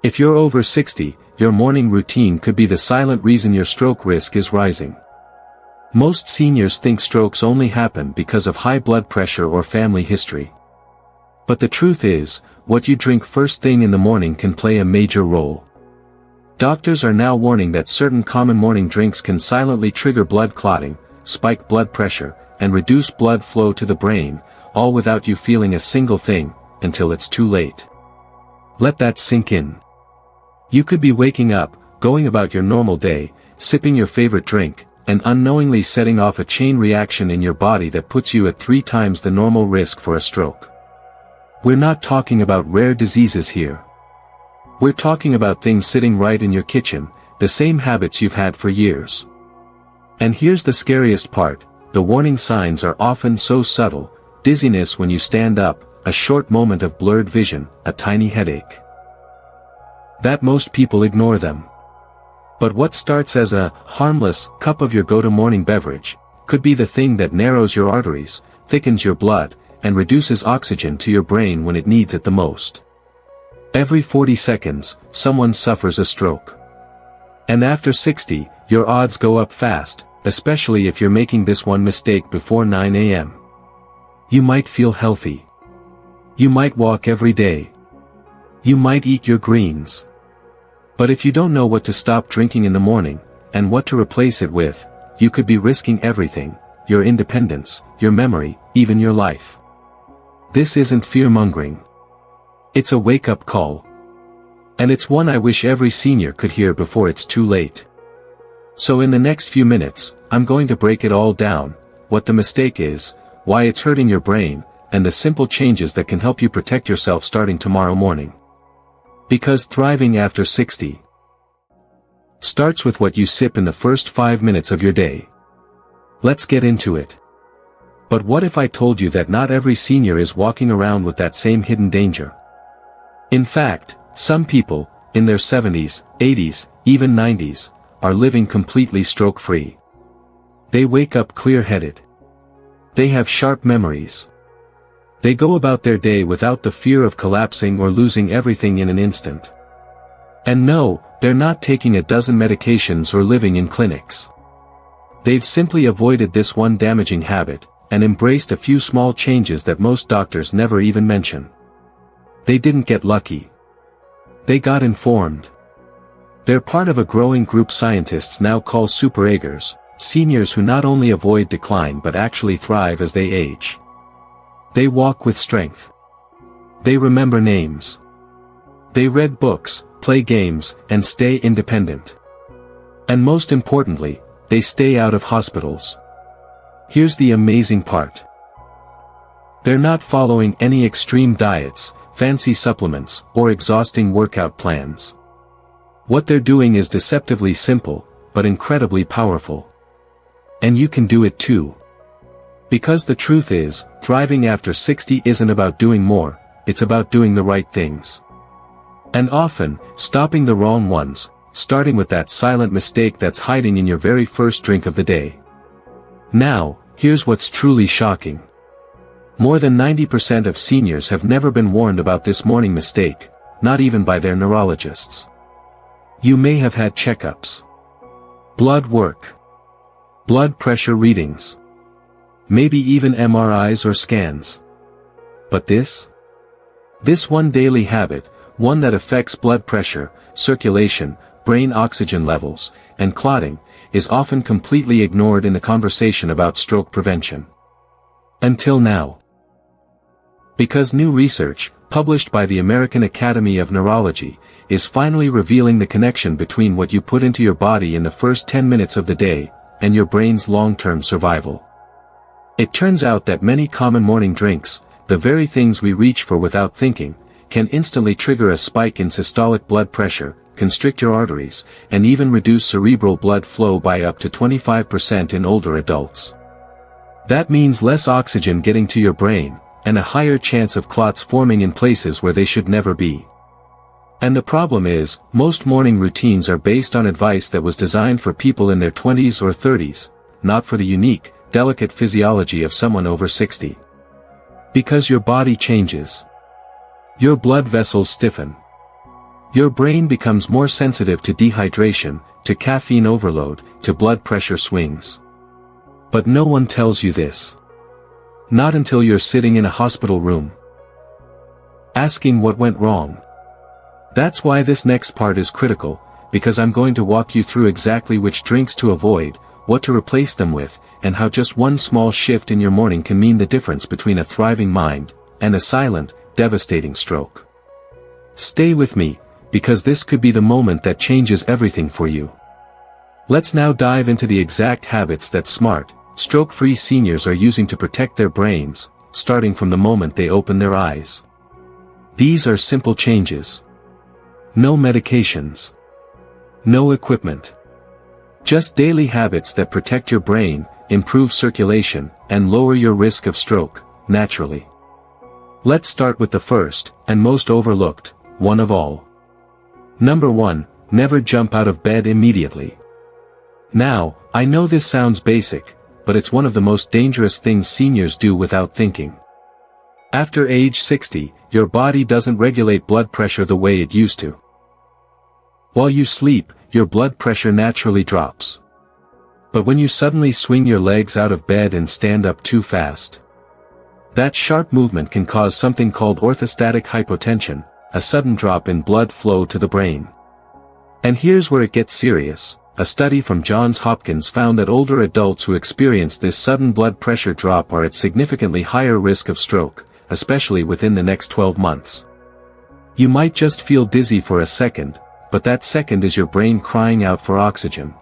If you're over 60, your morning routine could be the silent reason your stroke risk is rising. Most seniors think strokes only happen because of high blood pressure or family history. But the truth is, what you drink first thing in the morning can play a major role. Doctors are now warning that certain common morning drinks can silently trigger blood clotting, spike blood pressure, and reduce blood flow to the brain, all without you feeling a single thing, until it's too late. Let that sink in. You could be waking up, going about your normal day, sipping your favorite drink, and unknowingly setting off a chain reaction in your body that puts you at 3 times the normal risk for a stroke. We're not talking about rare diseases here. We're talking about things sitting right in your kitchen, the same habits you've had for years. And here's the scariest part, the warning signs are often so subtle: dizziness when you stand up, a short moment of blurred vision, a tiny headache. That most people ignore them. But what starts as a harmless cup of your go-to morning beverage could be the thing that narrows your arteries, thickens your blood, and reduces oxygen to your brain when it needs it the most. Every 40 seconds, someone suffers a stroke. And after 60, your odds go up fast, especially if you're making this one mistake before 9 a.m. You might feel healthy. You might walk every day. You might eat your greens. But if you don't know what to stop drinking in the morning, and what to replace it with, you could be risking everything: your independence, your memory, even your life. This isn't fear-mongering. It's a wake-up call. And it's one I wish every senior could hear before it's too late. So in the next few minutes, I'm going to break it all down: what the mistake is, why it's hurting your brain, and the simple changes that can help you protect yourself starting tomorrow morning. Because thriving after 60 starts with what you sip in the first 5 minutes of your day. Let's get into it. But what if I told you that not every senior is walking around with that same hidden danger? In fact, some people, in their 70s, 80s, even 90s, are living completely stroke-free. They wake up clear-headed. They have sharp memories. They go about their day without the fear of collapsing or losing everything in an instant. And no, they're not taking a dozen medications or living in clinics. They've simply avoided this one damaging habit, and embraced a few small changes that most doctors never even mention. They didn't get lucky. They got informed. They're part of a growing group scientists now call super-agers, seniors who not only avoid decline but actually thrive as they age. They walk with strength. They remember names. They read books, play games, and stay independent. And most importantly, they stay out of hospitals. Here's the amazing part. They're not following any extreme diets, fancy supplements, or exhausting workout plans. What they're doing is deceptively simple, but incredibly powerful. And you can do it too. Because the truth is, thriving after 60 isn't about doing more, it's about doing the right things. And often, stopping the wrong ones, starting with that silent mistake that's hiding in your very first drink of the day. Now, here's what's truly shocking. More than 90% of seniors have never been warned about this morning mistake, not even by their neurologists. You may have had checkups, blood work, blood pressure readings, maybe even MRIs or scans. But this one daily habit, one that affects blood pressure, circulation, brain oxygen levels, and clotting, is often completely ignored in the conversation about stroke prevention. Until now. Because new research, published by the American Academy of Neurology, is finally revealing the connection between what you put into your body in the first 10 minutes of the day, and your brain's long-term survival. It turns out that many common morning drinks, the very things we reach for without thinking, can instantly trigger a spike in systolic blood pressure, constrict your arteries, and even reduce cerebral blood flow by up to 25% in older adults. That means less oxygen getting to your brain, and a higher chance of clots forming in places where they should never be. And the problem is, most morning routines are based on advice that was designed for people in their 20s or 30s, not for the unique, delicate physiology of someone over 60. Because your body changes. Your blood vessels stiffen. Your brain becomes more sensitive to dehydration, to caffeine overload, to blood pressure swings. But no one tells you this. Not until you're sitting in a hospital room, asking what went wrong. That's why this next part is critical, because I'm going to walk you through exactly which drinks to avoid, what to replace them with, and how just one small shift in your morning can mean the difference between a thriving mind and a silent, devastating stroke. Stay with me, because this could be the moment that changes everything for you. Let's now dive into the exact habits that smart, stroke-free seniors are using to protect their brains, starting from the moment they open their eyes. These are simple changes. No medications. No equipment. Just daily habits that protect your brain, improve circulation, and lower your risk of stroke, naturally. Let's start with the first, and most overlooked, one of all. Number 1, never jump out of bed immediately. Now, I know this sounds basic, but it's one of the most dangerous things seniors do without thinking. After age 60, your body doesn't regulate blood pressure the way it used to. While you sleep, your blood pressure naturally drops. But when you suddenly swing your legs out of bed and stand up too fast, that sharp movement can cause something called orthostatic hypotension, a sudden drop in blood flow to the brain. And here's where it gets serious. A study from Johns Hopkins found that older adults who experience this sudden blood pressure drop are at significantly higher risk of stroke, especially within the next 12 months. You might just feel dizzy for a second, but that second is your brain crying out for oxygen.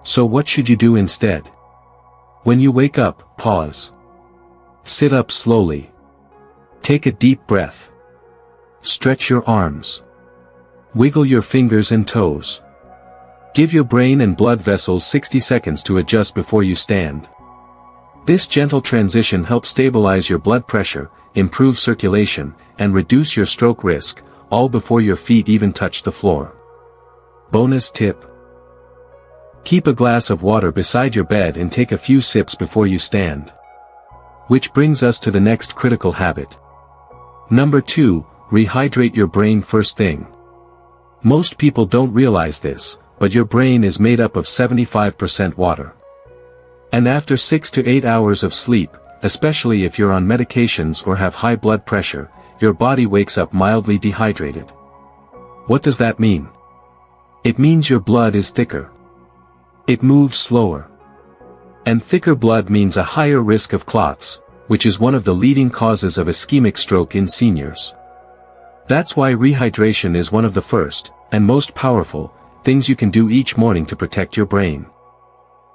So what should you do instead? When you wake up, pause. Sit up slowly. Take a deep breath. Stretch your arms. Wiggle your fingers and toes. Give your brain and blood vessels 60 seconds to adjust before you stand. This gentle transition helps stabilize your blood pressure, improve circulation, and reduce your stroke risk, all before your feet even touch the floor. Bonus tip. Keep a glass of water beside your bed and take a few sips before you stand. Which brings us to the next critical habit. Number 2, rehydrate your brain first thing. Most people don't realize this, but your brain is made up of 75% water. And after 6 to 8 hours of sleep, especially if you're on medications or have high blood pressure, your body wakes up mildly dehydrated. What does that mean? It means your blood is thicker. It moves slower. And thicker blood means a higher risk of clots, which is one of the leading causes of ischemic stroke in seniors. That's why rehydration is one of the first, and most powerful, things you can do each morning to protect your brain.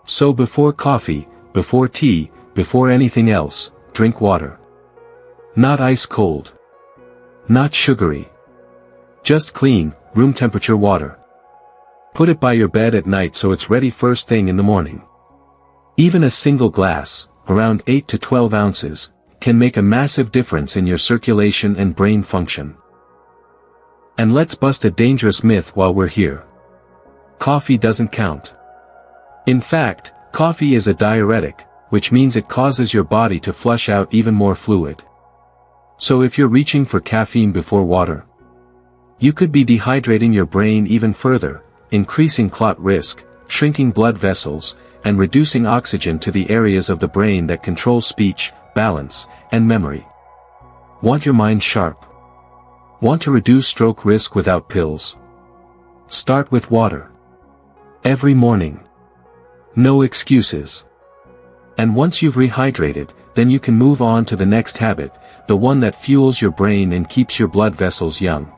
So before coffee, before tea, before anything else, drink water. Not ice cold. Not sugary. Just clean, room temperature water. Put it by your bed at night so it's ready first thing in the morning. Even a single glass, around 8 to 12 ounces, can make a massive difference in your circulation and brain function. And let's bust a dangerous myth while we're here. Coffee doesn't count. In fact, coffee is a diuretic, which means it causes your body to flush out even more fluid. So if you're reaching for caffeine before water, you could be dehydrating your brain even further, increasing clot risk, shrinking blood vessels, and reducing oxygen to the areas of the brain that control speech, balance, and memory. Want your mind sharp? Want to reduce stroke risk without pills? Start with water. Every morning. No excuses. And once you've rehydrated, then you can move on to the next habit, the one that fuels your brain and keeps your blood vessels young.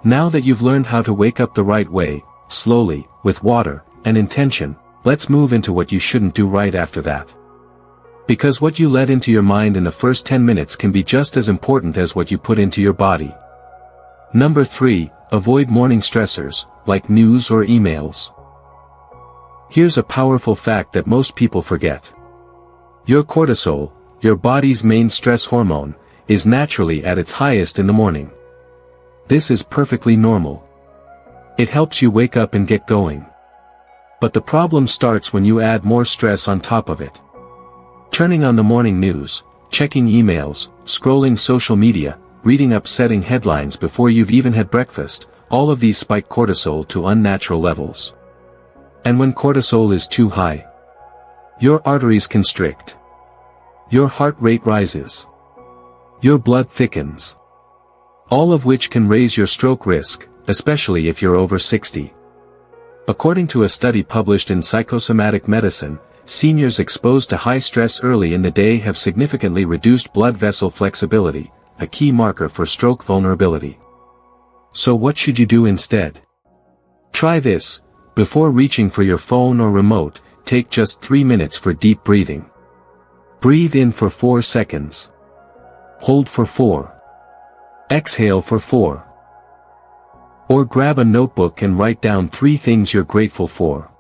Now that you've learned how to wake up the right way, slowly, with water, and intention, let's move into what you shouldn't do right after that. Because what you let into your mind in the first 10 minutes can be just as important as what you put into your body. Number 3, avoid morning stressors, like news or emails. Here's a powerful fact that most people forget. Your cortisol, your body's main stress hormone, is naturally at its highest in the morning. This is perfectly normal. It helps you wake up and get going. But the problem starts when you add more stress on top of it. Turning on the morning news, checking emails, scrolling social media, reading upsetting headlines before you've even had breakfast, all of these spike cortisol to unnatural levels. And when cortisol is too high, your arteries constrict. Your heart rate rises. Your blood thickens. All of which can raise your stroke risk, especially if you're over 60. According to a study published in Psychosomatic Medicine, seniors exposed to high stress early in the day have significantly reduced blood vessel flexibility, a key marker for stroke vulnerability. So what should you do instead? Try this. Before reaching for your phone or remote, take just 3 minutes for deep breathing. Breathe in for 4 seconds. Hold for 4. Exhale for 4. Or grab a notebook and write down 3 things you're grateful for.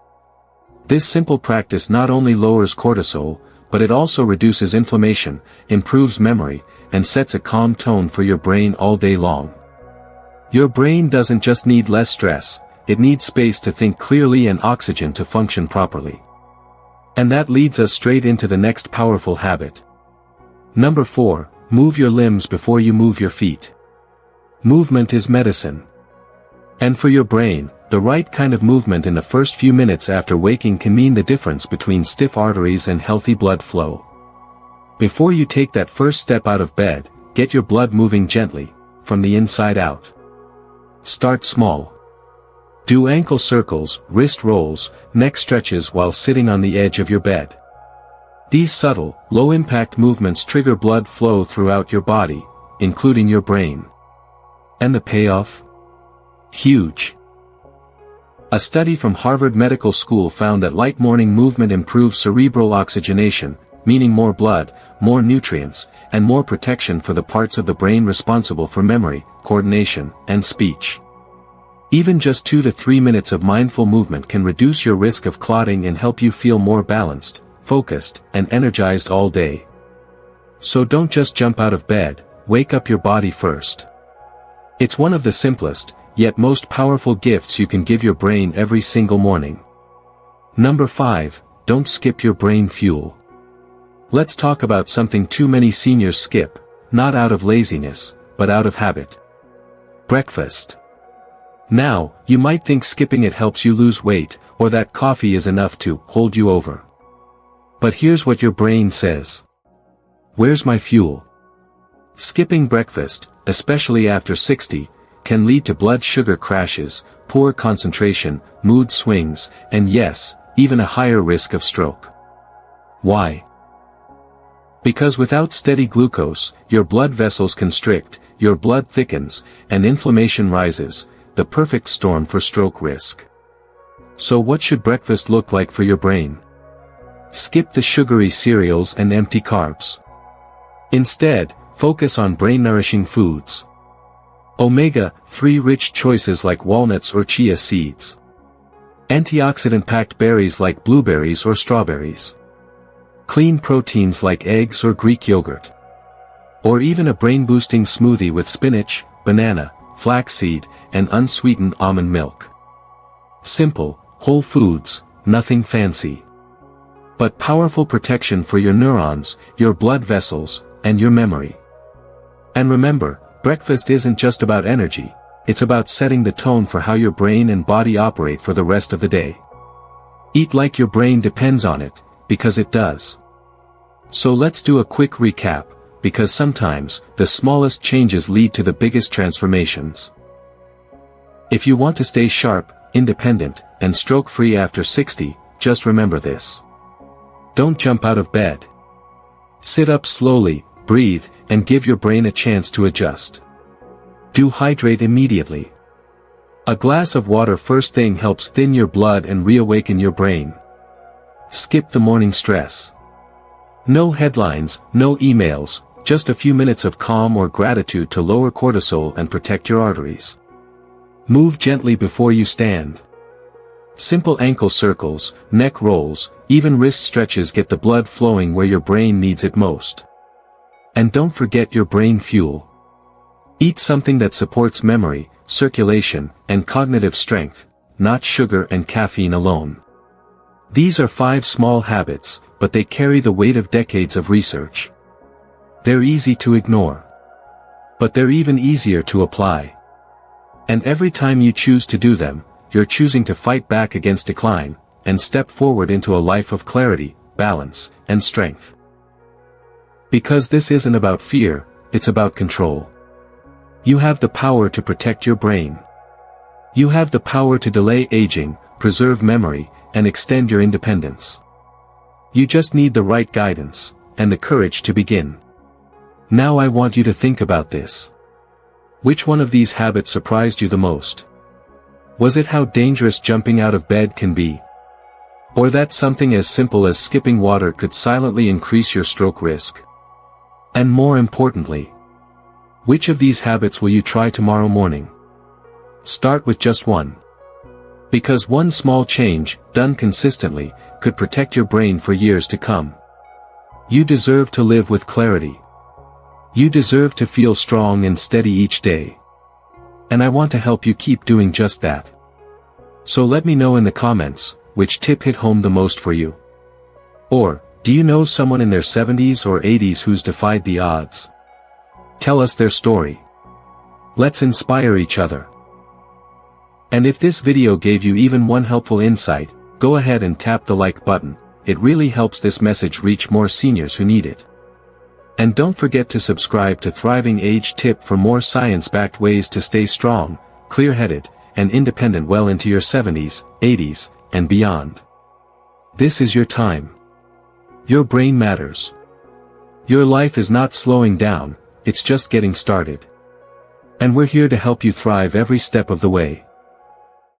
This simple practice not only lowers cortisol, but it also reduces inflammation, improves memory, and sets a calm tone for your brain all day long. Your brain doesn't just need less stress, it needs space to think clearly and oxygen to function properly. And that leads us straight into the next powerful habit. Number 4, move your limbs before you move your feet. Movement is medicine. And for your brain, the right kind of movement in the first few minutes after waking can mean the difference between stiff arteries and healthy blood flow. Before you take that first step out of bed, get your blood moving gently, from the inside out. Start small. Do ankle circles, wrist rolls, neck stretches while sitting on the edge of your bed. These subtle, low-impact movements trigger blood flow throughout your body, including your brain. And the payoff? Huge. A study from Harvard Medical School found that light morning movement improves cerebral oxygenation, meaning more blood, more nutrients, and more protection for the parts of the brain responsible for memory, coordination, and speech. Even just 2 to 3 minutes of mindful movement can reduce your risk of clotting and help you feel more balanced, focused, and energized all day. So don't just jump out of bed, wake up your body first. It's one of the simplest, yet most powerful gifts you can give your brain every single morning. Number 5, don't skip your brain fuel. Let's talk about something too many seniors skip, not out of laziness, but out of habit. Breakfast. Now, you might think skipping it helps you lose weight, or that coffee is enough to hold you over. But here's what your brain says. Where's my fuel? Skipping breakfast, especially after 60, can lead to blood sugar crashes, poor concentration, mood swings, and yes, even a higher risk of stroke. Why? Because without steady glucose, your blood vessels constrict, your blood thickens, and inflammation rises, the perfect storm for stroke risk. So what should breakfast look like for your brain? Skip the sugary cereals and empty carbs. Instead, focus on brain-nourishing foods. Omega-3 rich choices like walnuts or chia seeds. Antioxidant-packed berries like blueberries or strawberries. Clean proteins like eggs or Greek yogurt. Or even a brain-boosting smoothie with spinach, banana, flaxseed, and unsweetened almond milk. Simple, whole foods, nothing fancy. But powerful protection for your neurons, your blood vessels, and your memory. And remember, breakfast isn't just about energy, it's about setting the tone for how your brain and body operate for the rest of the day. Eat like your brain depends on it, because it does. So let's do a quick recap, because sometimes, the smallest changes lead to the biggest transformations. If you want to stay sharp, independent, and stroke-free after 60, just remember this. Don't jump out of bed. Sit up slowly, breathe, and give your brain a chance to adjust. Do hydrate immediately. A glass of water first thing helps thin your blood and reawaken your brain. Skip the morning stress. No headlines, no emails, just a few minutes of calm or gratitude to lower cortisol and protect your arteries. Move gently before you stand. Simple ankle circles, neck rolls, even wrist stretches get the blood flowing where your brain needs it most. And don't forget your brain fuel. Eat something that supports memory, circulation, and cognitive strength, not sugar and caffeine alone. These are 5 small habits, but they carry the weight of decades of research. They're easy to ignore. But they're even easier to apply. And every time you choose to do them, you're choosing to fight back against decline, and step forward into a life of clarity, balance, and strength. Because this isn't about fear, it's about control. You have the power to protect your brain. You have the power to delay aging, preserve memory, and extend your independence. You just need the right guidance, and the courage to begin. Now I want you to think about this. Which one of these habits surprised you the most? Was it how dangerous jumping out of bed can be? Or that something as simple as skipping water could silently increase your stroke risk? And more importantly, which of these habits will you try tomorrow morning? Start with just one. Because one small change, done consistently, could protect your brain for years to come. You deserve to live with clarity. You deserve to feel strong and steady each day. And I want to help you keep doing just that. So let me know in the comments, which tip hit home the most for you. Or, do you know someone in their 70s or 80s who's defied the odds? Tell us their story. Let's inspire each other. And if this video gave you even one helpful insight, go ahead and tap the like button. It really helps this message reach more seniors who need it. And don't forget to subscribe to Thriving Age Tip for more science-backed ways to stay strong, clear-headed, and independent well into your 70s, 80s, and beyond. This is your time. Your brain matters. Your life is not slowing down, it's just getting started. And we're here to help you thrive every step of the way.